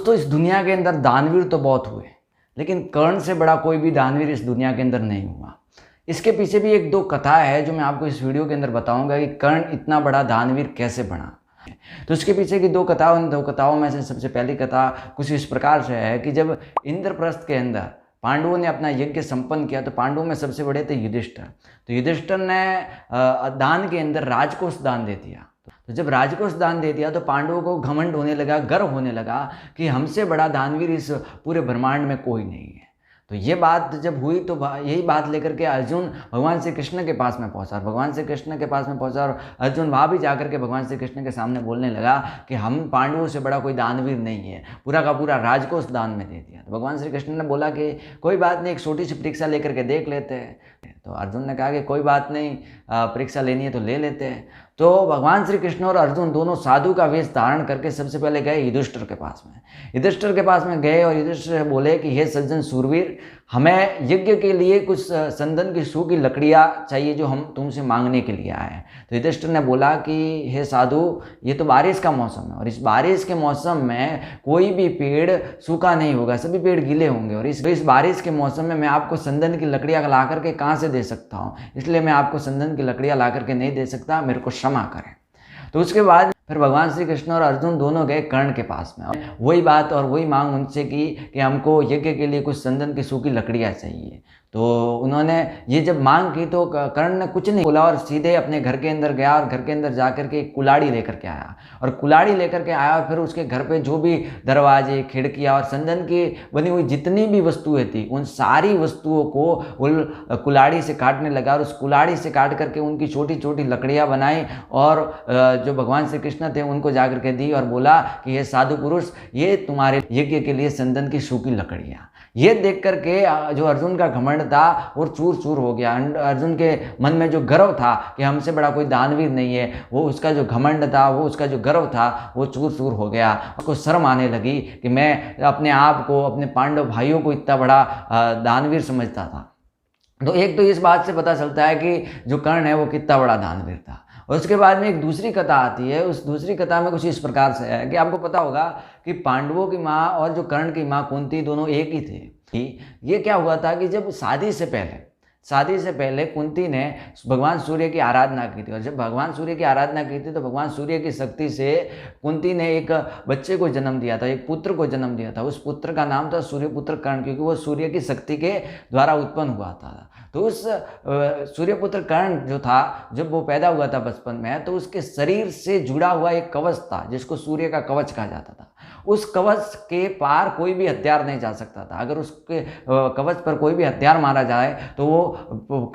दोस्तों, इस दुनिया के अंदर दानवीर तो बहुत हुए, लेकिन कर्ण से बड़ा कोई भी दानवीर इस दुनिया के अंदर नहीं हुआ। इसके पीछे भी एक दो कथा है जो मैं आपको इस वीडियो के अंदर बताऊंगा कि कर्ण इतना बड़ा दानवीर कैसे बना। तो इसके पीछे की दो कथा, उन दो कथाओं में से सबसे पहली कथा कुछ इस प्रकार से है कि जब इंद्रप्रस्थ के अंदर पांडवों ने अपना यज्ञ संपन्न किया तो पांडवों में सबसे बड़े थे युधिष्ठिर। तो युधिष्ठिर ने दान के अंदर राजकोष दान दे दिया। तो जब राजकोष दान दे दिया तो पांडवों को घमंड होने लगा, गर्व होने लगा कि हमसे बड़ा दानवीर इस पूरे ब्रह्मांड में कोई नहीं है। तो ये बात जब हुई तो यही बात लेकर के अर्जुन भगवान श्री कृष्ण के पास में पहुंचा। भगवान श्री कृष्ण के पास में पहुंचा और अर्जुन वहाँ भी जाकर के भगवान श्री कृष्ण के सामने बोलने लगा कि हम पांडवों से बड़ा कोई दानवीर नहीं है, पूरा का पूरा राजकोष दान में दे दिया। तो भगवान श्री कृष्ण ने बोला कि कोई बात नहीं, एक छोटी सी परीक्षा लेकर के देख लेते हैं। तो अर्जुन ने कहा कि कोई बात नहीं, परीक्षा लेनी है तो ले लेते हैं। तो भगवान श्री कृष्ण और अर्जुन दोनों साधु का वेश धारण करके सबसे पहले गए युधिष्ठिर के पास में। युधिष्ठिर के पास में गए और युधिष्ठिर बोले कि हे सज्जन सूरवीर, हमें यज्ञ के लिए कुछ संदन की सूखी लकड़ियाँ चाहिए जो हम तुमसे मांगने के लिए आए हैं। तो युधिष्ठिर ने बोला कि हे साधु, ये तो बारिश का मौसम है और इस बारिश के मौसम में कोई भी पेड़ सूखा नहीं होगा, सभी पेड़ गीले होंगे। और इस बारिश के मौसम में मैं आपको संदन की लकड़ियाँ ला करके कहाँ से दे सकता हूँ, इसलिए मैं आपको संदन की लकड़ियाँ ला करके नहीं दे सकता, मेरे को क्षमा करें। तो उसके बाद फिर भगवान श्री कृष्ण और अर्जुन दोनों गए कर्ण के पास में, वही बात और वही मांग उनसे की कि हमको यज्ञ के लिए कुछ संदन की सूखी लकड़ियाँ चाहिए। तो उन्होंने ये जब मांग की तो कर्ण ने कुछ नहीं बोला और सीधे अपने घर के अंदर गया और घर के अंदर जाकर के एक कुल्हाड़ी लेकर के आया। और कुल्हाड़ी लेकर के आया और फिर उसके घर पे जो भी दरवाजे, खिड़कियाँ और संदन की बनी हुई जितनी भी वस्तुएं थी उन सारी वस्तुओं को कुल्हाड़ी से काटने लगा और उस कुल्हाड़ी से काट करके उनकी छोटी छोटी लकड़ियाँ बनाई और जो भगवान श्री कृष्ण थे उनको जाकर के दी और बोला कि ये साधु पुरुष, ये तुम्हारे यज्ञ के लिए संदन की सूखी लकड़ियाँ। ये देख करके जो अर्जुन का घमंड था वो चूर चूर हो गया। अर्जुन के मन में जो गर्व था कि हमसे बड़ा कोई दानवीर नहीं है, वो उसका जो घमंड था, वो उसका जो गर्व था, वो चूर चूर हो गया। उसको शर्म आने लगी कि मैं अपने आप को, अपने पांडव भाइयों को इतना बड़ा दानवीर समझता था। तो एक तो इस बात से पता चलता है कि जो कर्ण है वो कितना बड़ा दानवीर था। और उसके बाद में एक दूसरी कथा आती है। उस दूसरी कथा में कुछ इस प्रकार से है कि आपको पता होगा कि पांडवों की माँ और जो कर्ण की माँ कुंती दोनों एक ही थे। ये क्या हुआ था कि जब शादी से पहले कुंती ने भगवान सूर्य की आराधना की थी और जब भगवान सूर्य की आराधना की थी तो भगवान सूर्य की शक्ति से कुंती ने एक बच्चे को जन्म दिया था, एक पुत्र को जन्म दिया था। उस पुत्र का नाम था सूर्यपुत्र कर्ण, क्योंकि वो सूर्य की शक्ति के द्वारा उत्पन्न हुआ था। तो उस सूर्यपुत्र कर्ण जो था, जब वो पैदा हुआ था बचपन में, तो उसके शरीर से जुड़ा हुआ एक कवच था जिसको सूर्य का कवच कहा जाता था। उस कवच के पार कोई भी हथियार नहीं जा सकता था। अगर उसके कवच पर कोई भी हथियार मारा जाए तो वो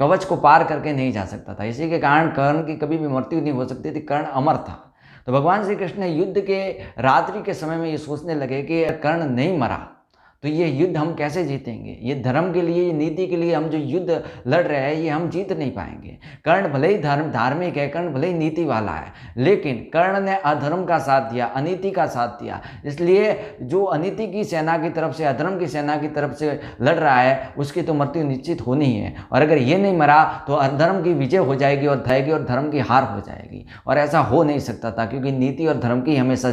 कवच को पार करके नहीं जा सकता था। इसी के कारण कर्ण की कभी भी मृत्यु नहीं हो सकती थी, कर्ण अमर था। तो भगवान श्री कृष्ण युद्ध के रात्रि के समय में ये सोचने लगे कि कर्ण नहीं मरा तो ये युद्ध हम कैसे जीतेंगे। ये धर्म के लिए, ये नीति के लिए हम जो युद्ध लड़ रहे हैं ये हम जीत नहीं पाएंगे। कर्ण भले ही धार्मिक है, कर्ण भले ही नीति वाला है, लेकिन कर्ण ने अधर्म का साथ दिया, अनीति का साथ दिया। इसलिए जो अनीति की सेना की तरफ से, अधर्म की सेना की तरफ से लड़ रहा है उसकी तो मृत्यु निश्चित होनी है। और अगर ये नहीं मरा तो अधर्म की विजय हो जाएगी और धर्म की हार हो जाएगी। और ऐसा हो नहीं सकता था, क्योंकि नीति और धर्म की हमेशा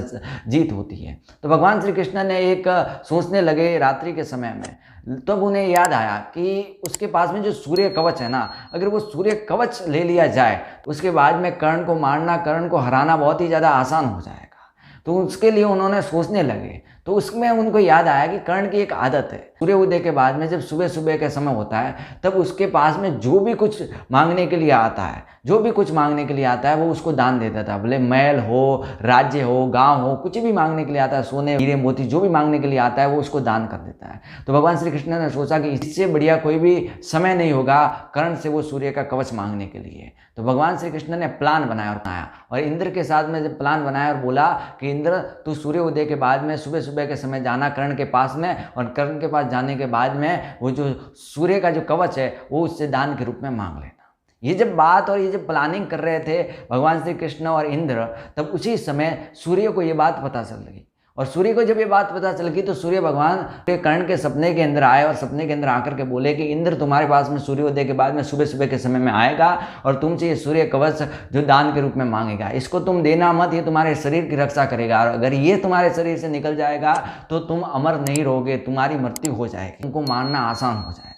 जीत होती है। तो भगवान श्री कृष्ण ने एक सोचने लगे रात्रि के समय में, तब उन्हें याद आया कि उसके पास में जो सूर्य कवच है ना, अगर वो सूर्य कवच ले लिया जाए उसके बाद में कर्ण को मारना, कर्ण को हराना बहुत ही ज़्यादा आसान हो जाएगा। तो उसके लिए उन्होंने सोचने लगे। तो उसमें उनको याद आया कि कर्ण की एक आदत है, सूर्य उदय के बाद में जब सुबह सुबह का समय होता है तब उसके पास में जो भी कुछ मांगने के लिए आता है वो उसको दान देता था। भले महल हो, राज्य हो, गांव हो, कुछ भी मांगने के लिए आता है, सोने, हीरे, मोती जो भी मांगने के लिए आता है वो उसको दान कर देता है। तो भगवान श्री कृष्ण ने सोचा कि इससे बढ़िया कोई भी समय नहीं होगा कर्ण से वो सूर्य का कवच मांगने के लिए। तो भगवान श्री कृष्ण ने प्लान बनाया और इंद्र के साथ में जब प्लान बनाया और बोला कि इंद्र, तू सूर्य उदय के बाद में सुबह सुबह के समय जाना कर्ण के पास में, और कर्ण के पास जाने के बाद में वो जो सूर्य का जो कवच है वो उससे दान के रूप में मांग लेना। ये जब बात और ये जब प्लानिंग कर रहे थे भगवान श्री कृष्ण और इंद्र, तब उसी समय सूर्य को ये बात पता चल लगी और सूर्य को जब ये बात पता चल गई तो सूर्य भगवान कर्ण के सपने के अंदर आए और सपने के अंदर आकर के बोले कि इंद्र तुम्हारे पास में सूर्योदय के बाद में सुबह सुबह के समय में आएगा और तुमसे ये सूर्य कवच जो दान के रूप में मांगेगा, इसको तुम देना मत, ये तुम्हारे शरीर की रक्षा करेगा, और अगर ये तुम्हारे शरीर से निकल जाएगा तो तुम अमर नहीं रहोगे, तुम्हारी मृत्यु हो जाएगी, तुमको मारना आसान हो जाएगा।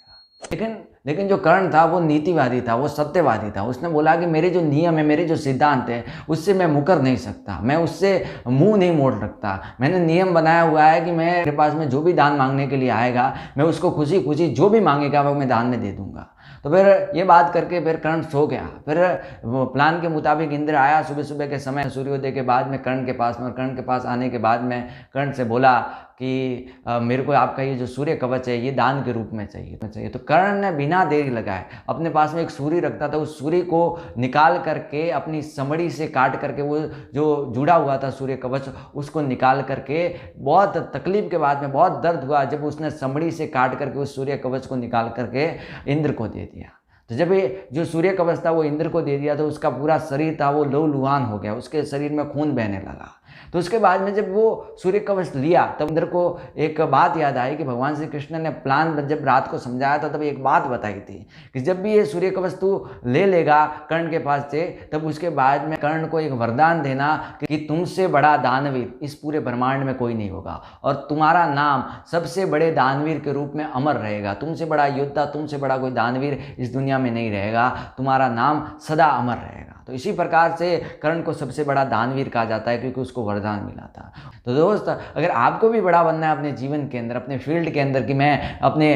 लेकिन जो कर्ण था वो नीतिवादी था, वो सत्यवादी था। उसने बोला कि मेरे जो नियम है, मेरे जो सिद्धांत है, उससे मैं मुकर नहीं सकता, मैं उससे मुंह नहीं मोड़ सकता। मैंने नियम बनाया हुआ है कि मेरे पास में जो भी दान मांगने के लिए आएगा, मैं उसको खुशी खुशी जो भी मांगेगा वो मैं दान में दे दूंगा। तो फिर ये बात करके फिर कर्ण सो गया। फिर वो प्लान के मुताबिक इंद्र आया सुबह सुबह के समय सूर्योदय के बाद में कर्ण के पास में, और कर्ण के पास आने के बाद में कर्ण से बोला कि मेरे को आपका ये जो सूर्य कवच है ये दान के रूप में चाहिए। तो कर्ण ने बिना देरी लगाए अपने पास में एक सूरी रखता था, उस सूरी को निकाल करके अपनी समड़ी से काट करके वो जो जुड़ा हुआ था सूर्य कवच उसको निकाल करके, बहुत तकलीफ के बाद में बहुत दर्द हुआ जब उसने समड़ी से काट करके उस सूर्य कवच को निकाल करके इंद्र को दे दिया। तो जब ये जो सूर्य कवच था वो इंद्र को दे दिया तो उसका पूरा शरीर था वो लहूलुहान हो गया, उसके शरीर में खून बहने लगा। तो उसके बाद में जब वो सूर्य कवच लिया तब इंद्र को एक बात याद आई कि भगवान श्री कृष्ण ने प्लान जब रात को समझाया था तब एक बात बताई थी कि जब भी ये सूर्य कवच तू ले लेगा कर्ण के पास से, तब उसके बाद में कर्ण को एक वरदान देना कि तुमसे बड़ा दानवीर इस पूरे ब्रह्मांड में कोई नहीं होगा और तुम्हारा नाम सबसे बड़े दानवीर के रूप में अमर रहेगा। तुमसे बड़ा योद्धा, तुमसे बड़ा कोई दानवीर इस दुनिया में नहीं रहेगा, तुम्हारा नाम सदा अमर रहेगा। तो इसी प्रकार से कर्ण को सबसे बड़ा दानवीर कहा जाता है क्योंकि उसको वरदान मिला था। तो दोस्त, अगर आपको भी बड़ा बनना है अपने जीवन के अंदर, अपने फील्ड के अंदर, कि मैं अपने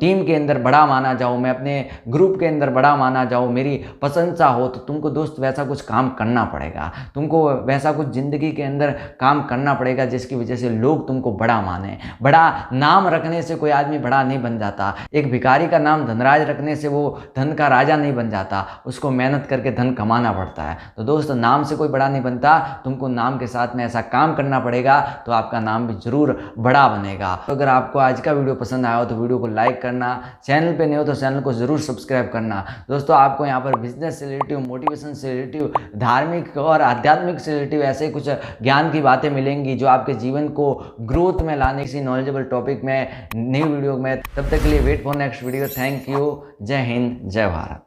टीम के अंदर बड़ा माना जाऊँ, मैं अपने ग्रुप के अंदर बड़ा माना जाऊँ, मेरी प्रशंसा हो, तो तुमको दोस्त वैसा कुछ काम करना पड़ेगा। तुमको वैसा कुछ ज़िंदगी के अंदर काम करना पड़ेगा जिसकी वजह से लोग तुमको बड़ा माने। बड़ा नाम रखने से कोई आदमी बड़ा नहीं बन जाता। एक भिखारी का नाम धनराज रखने से वो धन का राजा नहीं बन जाता, उसको मेहनत करके धन कमाना पड़ता है। तो दोस्त, नाम से कोई बड़ा नहीं बनता, तुमको नाम के साथ में ऐसा काम करना पड़ेगा तो आपका नाम भी जरूर बड़ा बनेगा। तो अगर आपको आज का वीडियो पसंद आया हो तो वीडियो को लाइक करना, चैनल पे नहीं हो तो चैनल को जरूर सब्सक्राइब करना। दोस्तों, आपको यहाँ पर बिजनेस से रिलेटिव, मोटिवेशन से रिलेटिव, धार्मिक और आध्यात्मिक से रिलेटिव ऐसे कुछ ज्ञान की बातें मिलेंगी जो आपके जीवन को ग्रोथ में लाने किसी नॉलेजेबल टॉपिक में न्यू वीडियो में। तब तक के लिए wait for next video. Thank you. जय हिंद, जय भारत।